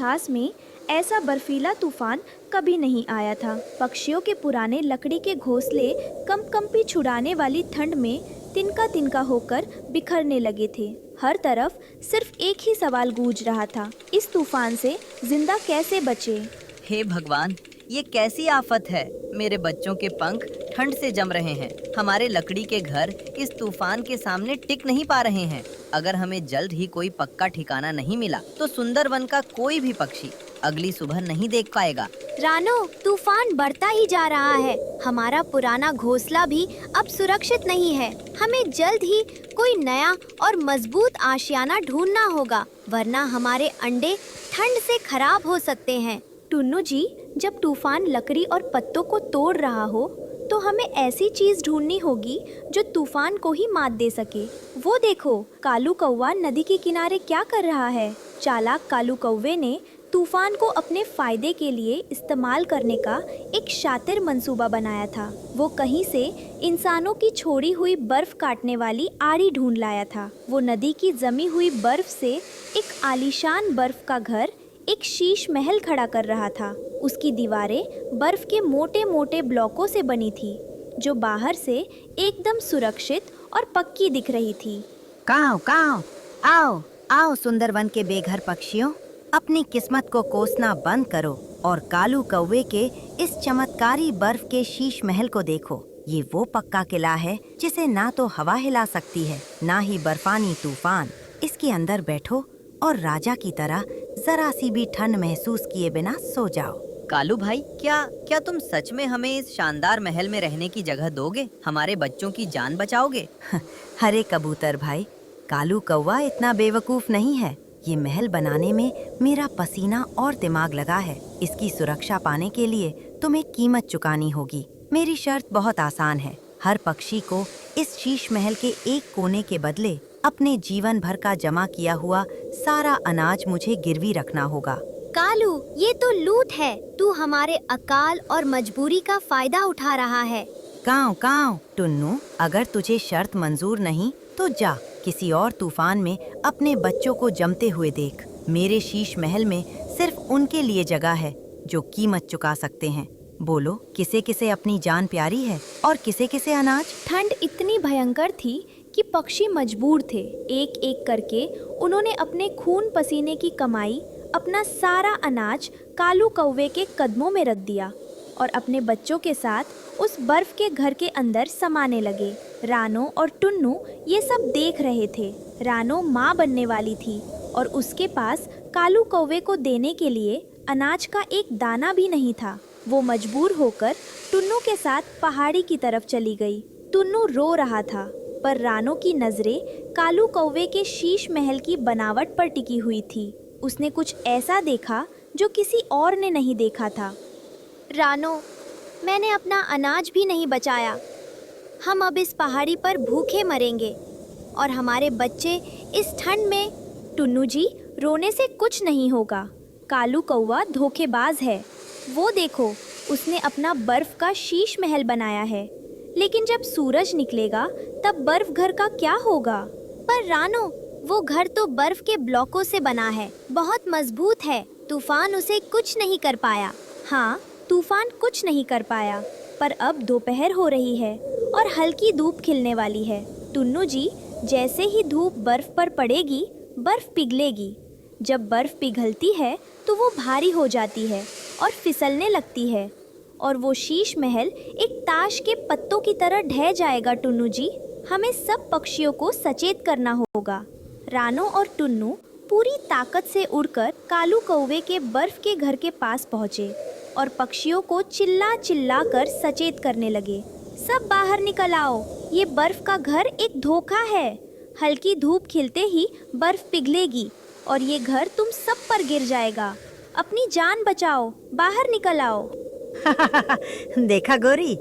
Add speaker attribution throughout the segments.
Speaker 1: इतिहास में ऐसा बर्फीला तूफान कभी नहीं आया था। पक्षियों के पुराने लकड़ी के घोंसले कंपकंपी छुड़ाने वाली ठंड में तिनका तिनका होकर बिखरने लगे थे। हर तरफ सिर्फ एक ही सवाल गूंज रहा था, इस तूफान से जिंदा कैसे बचे।
Speaker 2: हे भगवान, ये कैसी आफत है। मेरे बच्चों के पंख ठंड से जम रहे हैं। हमारे लकड़ी के घर इस तूफान के सामने टिक नहीं पा रहे हैं। अगर हमें जल्द ही कोई पक्का ठिकाना नहीं मिला तो सुंदरवन का कोई भी पक्षी अगली सुबह नहीं देख पाएगा।
Speaker 3: रानो, तूफान बढ़ता ही जा रहा है। हमारा पुराना घोंसला भी अब सुरक्षित नहीं है। हमें जल्द ही कोई नया और मजबूत आशियाना ढूंढना होगा, वरना हमारे अंडे ठंड से खराब हो सकते हैं।
Speaker 1: टुन्नू जी, जब तूफान लकड़ी और पत्तों को तोड़ रहा हो तो हमें ऐसी चीज ढूंढनी होगी जो तूफान को ही मात दे सके। वो देखो, कालू कौवा नदी के किनारे क्या कर रहा है। चालाक कालू कौवे ने तूफान को अपने फायदे के लिए इस्तेमाल करने का एक शातिर मंसूबा बनाया था। वो कहीं से इंसानों की छोड़ी हुई बर्फ काटने वाली आरी ढूंढ लाया था। वो नदी की जमी हुई बर्फ से एक आलीशान बर्फ का घर, एक शीश महल खड़ा कर रहा था। उसकी दीवारें बर्फ के मोटे मोटे ब्लॉकों से बनी थी, जो बाहर से एकदम सुरक्षित और पक्की दिख रही थी।
Speaker 4: काओ काओ, आओ आओ सुंदरवन के बेघर पक्षियों, अपनी किस्मत को कोसना बंद करो और कालू कौवे के इस चमत्कारी बर्फ के शीश महल को देखो। ये वो पक्का किला है जिसे ना तो हवा हिला सकती है, ना ही बर्फानी तूफान। इसके अंदर बैठो और राजा की तरह जरा सी भी ठंड महसूस किए बिना सो जाओ।
Speaker 2: कालू भाई, क्या तुम सच में हमें इस शानदार महल में रहने की जगह दोगे? हमारे बच्चों की जान बचाओगे?
Speaker 4: हरे कबूतर भाई, कालू कौवा इतना बेवकूफ नहीं है। ये महल बनाने में मेरा पसीना और दिमाग लगा है। इसकी सुरक्षा पाने के लिए तुम्हें कीमत चुकानी होगी। मेरी शर्त बहुत आसान है। हर पक्षी को इस शीश महल के एक कोने के बदले अपने जीवन भर का जमा किया हुआ सारा अनाज मुझे गिरवी रखना होगा।
Speaker 3: कालू, ये तो लूट है। तू हमारे अकाल और मजबूरी का फायदा उठा रहा है।
Speaker 4: काऊ काऊ, टुन्नू, अगर तुझे शर्त मंजूर नहीं तो जा किसी और तूफान में अपने बच्चों को जमते हुए देख। मेरे शीश महल में सिर्फ उनके लिए जगह है जो कीमत चुका सकते हैं। बोलो, किसे किसे अपनी जान प्यारी है और किसे किसे अनाज?
Speaker 1: ठंड इतनी भयंकर थी कि पक्षी मजबूर थे। एक एक करके उन्होंने अपने खून पसीने की कमाई, अपना सारा अनाज कालू कौवे के कदमों में रख दिया और अपने बच्चों के साथ उस बर्फ के घर के अंदर समाने लगे। रानो और टुन्नू ये सब देख रहे थे। रानो माँ बनने वाली थी और उसके पास कालू कौवे को देने के लिए अनाज का एक दाना भी नहीं था। वो मजबूर होकर टुन्नू के साथ पहाड़ी की तरफ चली गई। टुन्नू रो रहा था, पर रानो की नजरें कालू कौवे के शीश महल की बनावट पर टिकी हुई थी। उसने कुछ ऐसा देखा जो किसी और ने नहीं देखा था।
Speaker 3: रानो, मैंने अपना अनाज भी नहीं बचाया। हम अब इस पहाड़ी पर भूखे मरेंगे और हमारे बच्चे इस ठंड में।
Speaker 1: टुन्नू जी, रोने से कुछ नहीं होगा। कालू कौवा धोखेबाज है। वो देखो, उसने अपना बर्फ का शीश महल बनाया है, लेकिन जब सूरज निकलेगा तब बर्फ घर का क्या होगा?
Speaker 3: पर रानो, वो घर तो बर्फ के ब्लॉकों से बना है, बहुत मजबूत है। तूफान उसे कुछ नहीं कर पाया।
Speaker 1: हाँ, तूफान कुछ नहीं कर पाया, पर अब दोपहर हो रही है और हल्की धूप खिलने वाली है। टुन्नू जी, जैसे ही धूप बर्फ पर पड़ेगी, बर्फ पिघलेगी। जब बर्फ पिघलती है तो वो भारी हो जाती है और फिसलने लगती है और वो शीश महल एक ताश के पत्तों की तरह ढह जाएगा। टुन्नू जी, हमें सब पक्षियों को सचेत करना होगा। रानो और टुन्नू पूरी ताकत से उड़कर कालू कौवे के बर्फ के घर के पास पहुँचे और पक्षियों को चिल्ला चिल्ला कर सचेत करने लगे। सब बाहर निकल आओ, ये बर्फ का घर एक धोखा है। हल्की धूप खिलते ही बर्फ पिघलेगी और ये घर तुम सब पर गिर जाएगा। अपनी जान बचाओ, बाहर निकल आओ।
Speaker 4: देखा गोरी,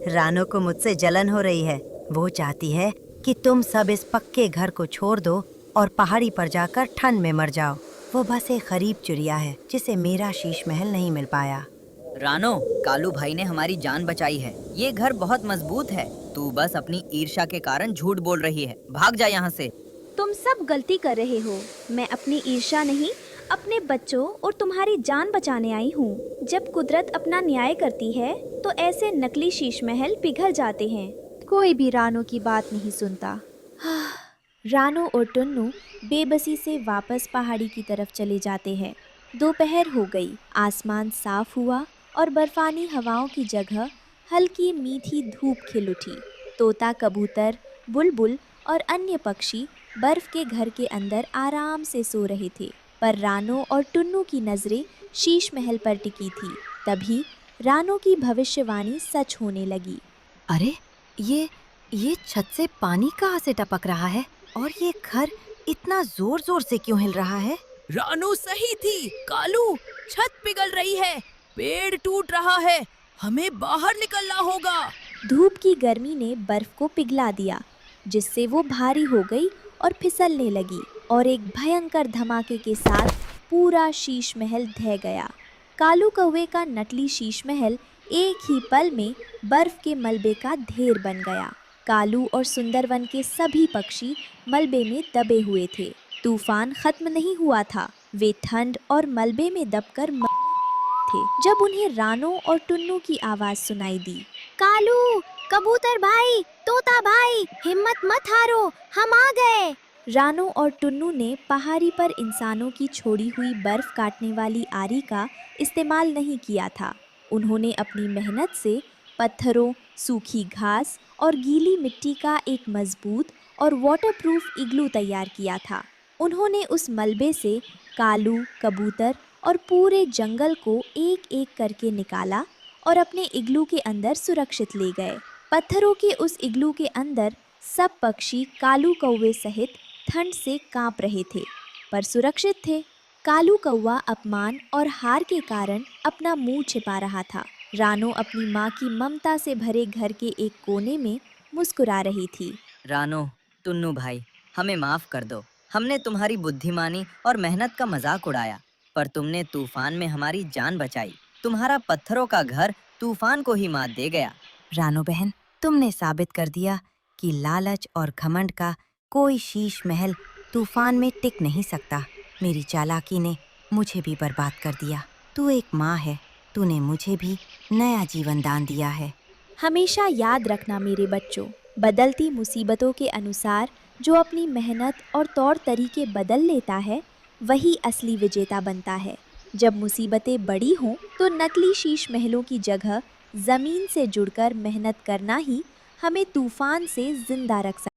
Speaker 4: रानो को मुझसे जलन हो रही है। वो चाहती है कि तुम सब इस पक्के घर को छोड़ दो और पहाड़ी पर जाकर ठंड में मर जाओ। वो बस एक गरीब चिड़िया है जिसे मेरा शीश महल नहीं मिल पाया।
Speaker 2: रानो, कालू भाई ने हमारी जान बचाई है। ये घर बहुत मजबूत है। तू बस अपनी ईर्ष्या के कारण झूठ बोल रही है। भाग जा यहाँ से।
Speaker 1: तुम सब गलती कर रहे हो। मैं अपनी ईर्ष्या नहीं, अपने बच्चों और तुम्हारी जान बचाने आई हूँ। जब कुदरत अपना न्याय करती है तो ऐसे नकली शीश महल पिघल जाते हैं।
Speaker 5: कोई भी रानो की बात नहीं सुनता।
Speaker 1: रानो और टुन्नू बेबसी से वापस पहाड़ी की तरफ चले जाते हैं। दोपहर हो गई, आसमान साफ हुआ और बर्फानी हवाओं की जगह हल्की मीठी धूप खिल उठी। तोता, कबूतर, बुलबुल और अन्य पक्षी बर्फ के घर के अंदर आराम से सो रहे थे, पर रानो और टुन्नू की नज़रें शीश महल पर टिकी थी। तभी रानो की भविष्यवाणी सच होने लगी।
Speaker 4: अरे ये छत से पानी कहाँ से टपक रहा है और ये घर इतना जोर जोर से क्यों हिल रहा है?
Speaker 6: रानू सही थी कालू, छत पिघल रही है, पेड़ टूट रहा है, हमें बाहर निकलना होगा।
Speaker 1: धूप की गर्मी ने बर्फ को पिघला दिया, जिससे वो भारी हो गई और फिसलने लगी और एक भयंकर धमाके के साथ पूरा शीश महल ढह गया। कालू कौवे का नकली शीश महल एक ही पल में बर्फ के मलबे का ढेर बन गया। कालू और सुंदरवन के सभी पक्षी मलबे में दबे हुए थे। तूफान खत्म नहीं हुआ था, वे ठंड और मलबे में दबकर मर थे जब उन्हें रानो और टुन्नू की आवाज सुनाई दी।
Speaker 3: कालू, कबूतर भाई, तोता भाई, हिम्मत मत हारो, हम आ गए।
Speaker 1: रानो और टुन्नू ने पहाड़ी पर इंसानों की छोड़ी हुई बर्फ काटने वाली आरी का इस्तेमाल नहीं किया था। उन्होंने अपनी मेहनत से पत्थरों, सूखी घास और गीली मिट्टी का एक मजबूत और वाटरप्रूफ इग्लू तैयार किया था। उन्होंने उस मलबे से कालू, कबूतर और पूरे जंगल को एक एक करके निकाला और अपने इग्लू के अंदर सुरक्षित ले गए। पत्थरों के उस इग्लू के अंदर सब पक्षी कालू कौवे सहित ठंड से कांप रहे थे, पर सुरक्षित थे। कालू कौवा अपमान और हार के कारण अपना मुंह छिपा रहा था। रानो अपनी माँ की ममता से भरे घर के एक कोने में मुस्कुरा रही थी।
Speaker 2: रानो, टुन्नू भाई, हमें माफ कर दो। हमने तुम्हारी बुद्धिमानी और मेहनत का मजाक उड़ाया, पर तुमने तूफान में हमारी जान बचाई। तुम्हारा पत्थरों का घर तूफान को ही मात दे गया।
Speaker 4: रानो बहन, तुमने साबित कर दिया कि लालच और घमंड का कोई शीश महल तूफान में टिक नहीं सकता। मेरी चालाकी ने मुझे भी बर्बाद कर दिया। तू एक माँ है, तूने मुझे भी नया जीवन दान दिया है।
Speaker 1: हमेशा याद रखना मेरे बच्चों, बदलती मुसीबतों के अनुसार जो अपनी मेहनत और तौर तरीके बदल लेता है, वही असली विजेता बनता है। जब मुसीबतें बड़ी हों तो नकली शीश महलों की जगह ज़मीन से जुड़कर मेहनत करना ही हमें तूफान से जिंदा रख सकता है।